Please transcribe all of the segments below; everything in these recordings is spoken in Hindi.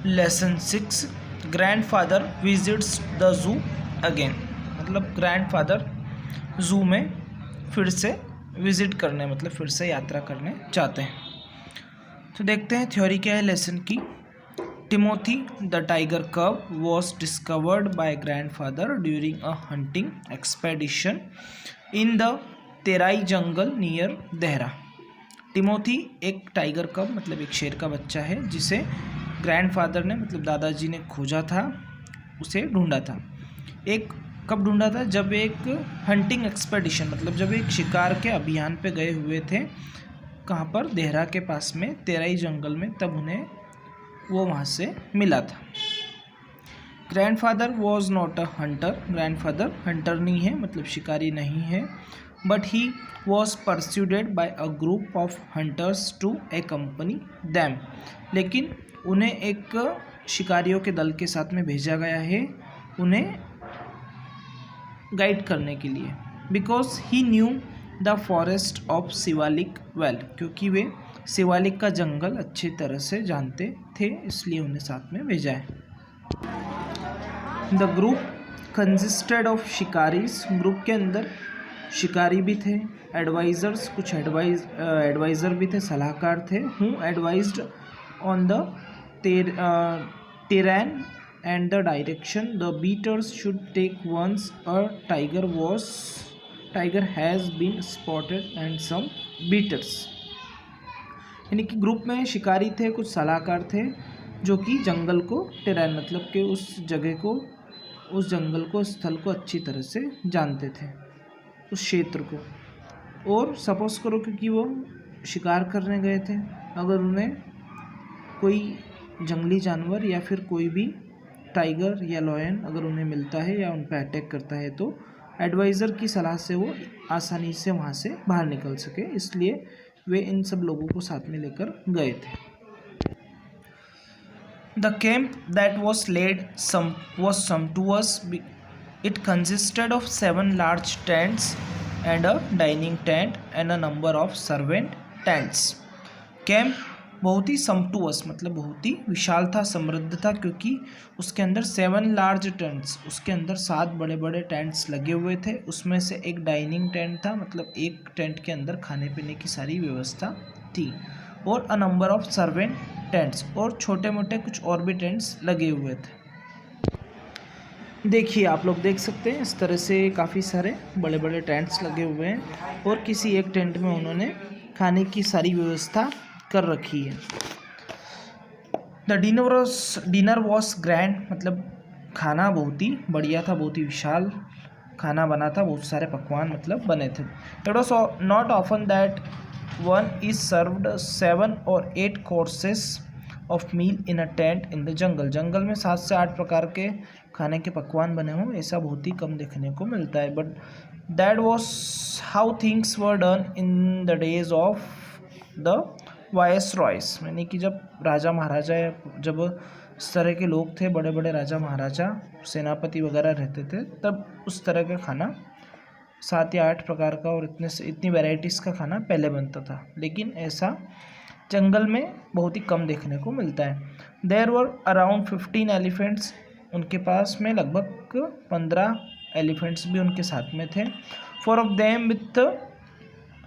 Lesson 6 grandfather visits the zoo again, मतलब ग्रैंडफादर जू में फिर से विजिट करने, मतलब फिर से यात्रा करने चाहते हैं। तो देखते हैं थ्योरी क्या है लेसन की। टिमोथी द टाइगर कब was discovered by grandfather during a hunting expedition in the Terai jungle near Dehra. Timothy एक टाइगर कब मतलब एक शेर का बच्चा है जिसे ग्रैंडफादर ने मतलब दादाजी ने खोजा था, उसे ढूंढा था। एक कब ढूंढा था? जब एक हंटिंग एक्सपेडिशन मतलब जब एक शिकार के अभियान पे गए हुए थे। कहाँ पर? देहरा के पास में तेराई जंगल में, तब उन्हें वो वहाँ से मिला था। Grandfather was not a hunter, grandfather hunter नहीं है मतलब शिकारी नहीं है। But he was persuaded by a group of hunters to accompany them, लेकिन उन्हें एक शिकारियों के दल के साथ में भेजा गया है उन्हें गाइड करने के लिए। Because he new the forest of Shivalik well, क्योंकि वे शिवालिक का जंगल अच्छी तरह से जानते थे, इसलिए उन्हें साथ में भेजा है। द ग्रुप कंसिस्टेड ऑफ शिकारीज, ग्रुप के अंदर शिकारी भी थे, एडवाइजर्स कुछ एडवाइज़र भी थे, सलाहकार थे। Who advised on the terrain and the direction the beaters should take once a tiger has been spotted and some beaters, यानी कि ग्रुप में शिकारी थे, कुछ सलाहकार थे जो कि जंगल को टेरेन मतलब कि उस जगह को, उस जंगल को, स्थल को अच्छी तरह से जानते थे, उस क्षेत्र को। और सपोज करो क्योंकि वो शिकार करने गए थे, अगर उन्हें कोई जंगली जानवर या फिर कोई भी टाइगर या लॉयन अगर उन्हें मिलता है या उन पर अटैक करता है तो एडवाइज़र की सलाह से वो आसानी से वहाँ से बाहर निकल सके, इसलिए वे इन सब लोगों को साथ में लेकर गए थे। The camp that was led was sumptuous. It consisted of 7 large tents and a dining tent and a number of servant tents. Camp बहुत ही सम्पटुअस मतलब बहुत ही विशाल था, समृद्ध था, क्योंकि उसके अंदर 7 लार्ज टेंट्स, उसके अंदर 7 बड़े बड़े टेंट्स लगे हुए थे। उसमें से एक डाइनिंग टेंट था, मतलब एक टेंट के अंदर खाने पीने की सारी व्यवस्था थी, और a number of servant tents, और छोटे मोटे कुछ और भी टेंट्स लगे हुए थे। देखिए आप लोग देख सकते हैं इस तरह से काफ़ी सारे बड़े बड़े टेंट्स लगे हुए हैं और किसी एक टेंट में उन्होंने खाने की सारी व्यवस्था कर रखी है। द डिनर वॉज ग्रैंड, मतलब खाना बहुत ही बढ़िया था, बहुत ही विशाल खाना बना था, बहुत सारे पकवान मतलब बने थे। It was not often that one is served 7 or 8 courses of meal in a tent in the jungle. जंगल में 7 से 8 प्रकार के खाने के पकवान बने हों, ऐसा बहुत ही कम देखने को मिलता है। But that was how things were done in the days of the viceroys, यानी कि जब राजा महाराजा या जब इस तरह के लोग थे, बड़े बड़े राजा महाराजा सेनापति वगैरह रहते थे, तब उस तरह का खाना 7 या 8 प्रकार का और इतनी वैरायटीज़ का खाना पहले बनता था, लेकिन ऐसा जंगल में बहुत ही कम देखने को मिलता है। देयर वर अराउंड 15 एलिफेंट्स, उनके पास में लगभग 15 एलिफेंट्स भी उनके साथ में थे। 4 of them with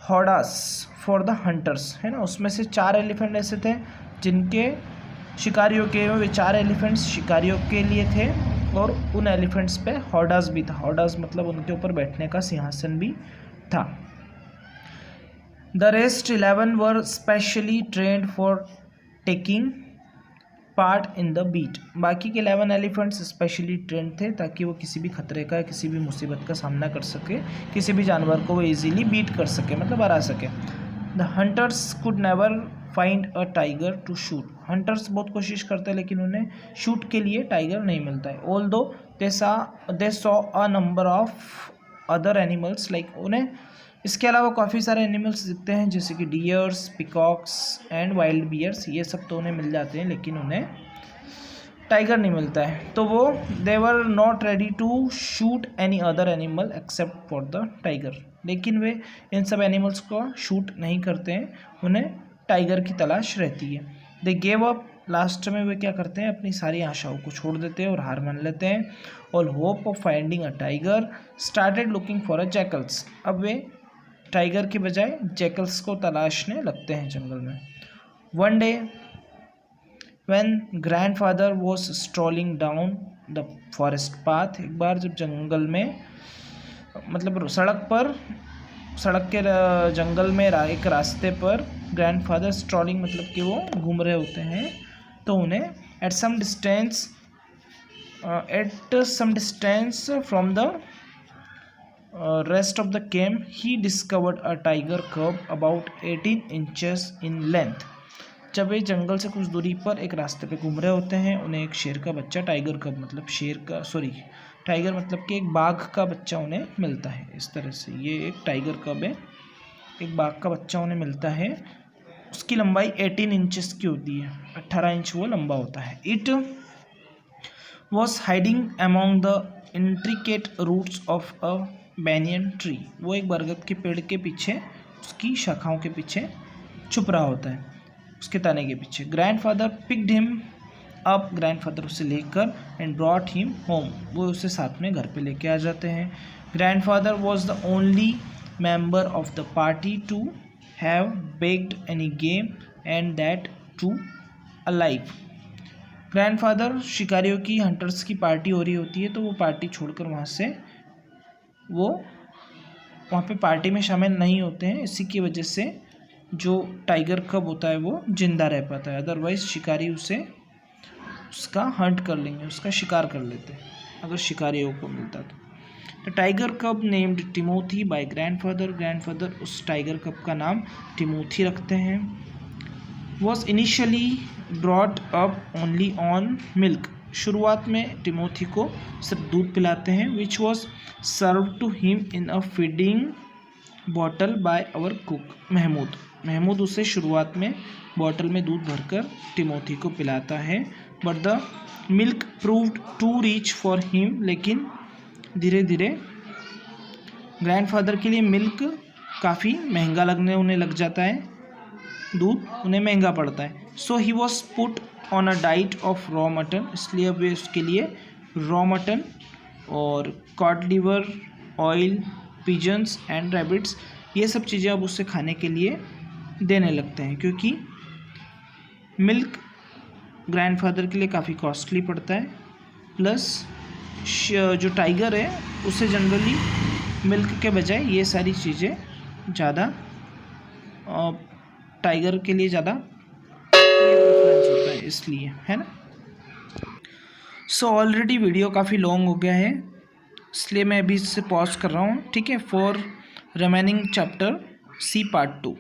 howdahs for the hunters, है ना, उसमें से 4 एलिफेंट ऐसे थे जिनके शिकारियों के, वे 4 एलिफेंट्स शिकारियों के लिए थे, और उन एलिफेंट्स पे हॉडास भी था। हॉडास मतलब उनके ऊपर बैठने का सिंहासन भी था। The rest 11 were specially trained for taking part in the beat, बाकी के 11 एलिफेंट्स स्पेशली ट्रेंड थे ताकि वो किसी भी खतरे का, किसी भी मुसीबत का सामना कर सके, किसी भी जानवर को वो इजीली बीट कर सके, मतलब हरा सके। The hunters could never find a tiger to shoot, hunters बहुत कोशिश करते हैं लेकिन उन्हें शूट के लिए टाइगर नहीं मिलता है। Although they saw a number of other animals, like उन्हें इसके अलावा काफ़ी सारे एनिमल्स दिखते हैं जैसे कि deers, peacocks and wild bears, ये सब तो उन्हें मिल जाते हैं, लेकिन उन्हें टाइगर नहीं मिलता है। तो वो they were not ready to shoot any other animal except for the tiger, लेकिन वे इन सब एनिमल्स को शूट नहीं करते हैं, उन्हें टाइगर की तलाश रहती है। दे गेव अप लास्ट में वे क्या करते हैं, अपनी सारी आशाओं को छोड़ देते हैं और हार मान लेते हैं। All hope of finding a tiger started looking for a jackals. अब वे टाइगर के बजाय जैकल्स को तलाशने लगते हैं जंगल में। One day when grandfather was strolling down the forest path, एक बार जब जंगल में मतलब सड़क के जंगल में एक रास्ते पर ग्रैंडफादर स्ट्रॉलिंग मतलब कि वो घूम रहे होते हैं, तो उन्हें at some distance from the rest of the camp ही discovered a tiger cub about 18 inches in length. जब वे जंगल से कुछ दूरी पर एक रास्ते पे घूम रहे होते हैं, उन्हें एक शेर का बच्चा, टाइगर कब मतलब टाइगर मतलब कि एक बाघ का बच्चा उन्हें मिलता है। इस तरह से ये एक टाइगर कब है, एक बाघ का बच्चा उन्हें मिलता है। उसकी लंबाई 18 इंचेस की होती है, 18 इंच वो लंबा होता है। It was hiding among the intricate roots of a banyan tree. वो एक बरगद के पेड़ के पीछे, उसकी शाखाओं के पीछे छुप रहा होता है, उसके तने के पीछे। Grandfather picked him up, grandfather उसे लेकर एंड ब्रॉट हिम होम, वो उसे साथ में घर पे लेके आ जाते हैं। Grandfather was the only member of the party to have bagged any game and that too alive. Grandfather शिकारियों की, हंटर्स की पार्टी हो रही होती है, तो वो पार्टी छोड़कर वहाँ पे पार्टी में शामिल नहीं होते हैं। इसी की वजह से जो टाइगर कब होता है वो जिंदा रह पाता है, अदरवाइज शिकारी उसका हंट कर लेंगे, उसका शिकार कर लेते हैं अगर शिकारियों को मिलता तो। The tiger cub named Timothy by grandfather उस टाइगर कब का नाम टिमोथी रखते हैं। Was initially brought up only on milk, शुरुआत में टिमोथी को सिर्फ दूध पिलाते हैं। Which was served to him in a feeding bottle by our cook Mahmood उसे शुरुआत में बॉटल में दूध भरकर टिमोथी को पिलाता है। But the milk proved too rich for him, लेकिन धीरे धीरे ग्रैंडफादर के लिए मिल्क काफ़ी महंगा लगने उन्हें लग जाता है, दूध उन्हें महंगा पड़ता है। So he was put on a diet of raw mutton, इसलिए वे उसके लिए रॉ मटन और cod liver, oil, pigeons and rabbits, ये सब चीज़ें अब उससे खाने के लिए देने लगते हैं, क्योंकि मिल्क ग्रैंडफादर के लिए काफ़ी कॉस्टली पड़ता है। प्लस जो टाइगर है उसे जनरली मिल्क के बजाय ये सारी चीज़ें ज़्यादा, टाइगर के लिए ज़्यादा प्रेफरेंस होता है, इसलिए, है ना। सो ऑलरेडी वीडियो काफ़ी लॉन्ग हो गया है, इसलिए मैं अभी इससे पॉज कर रहा हूँ, ठीक है, for remaining chapter C part 2।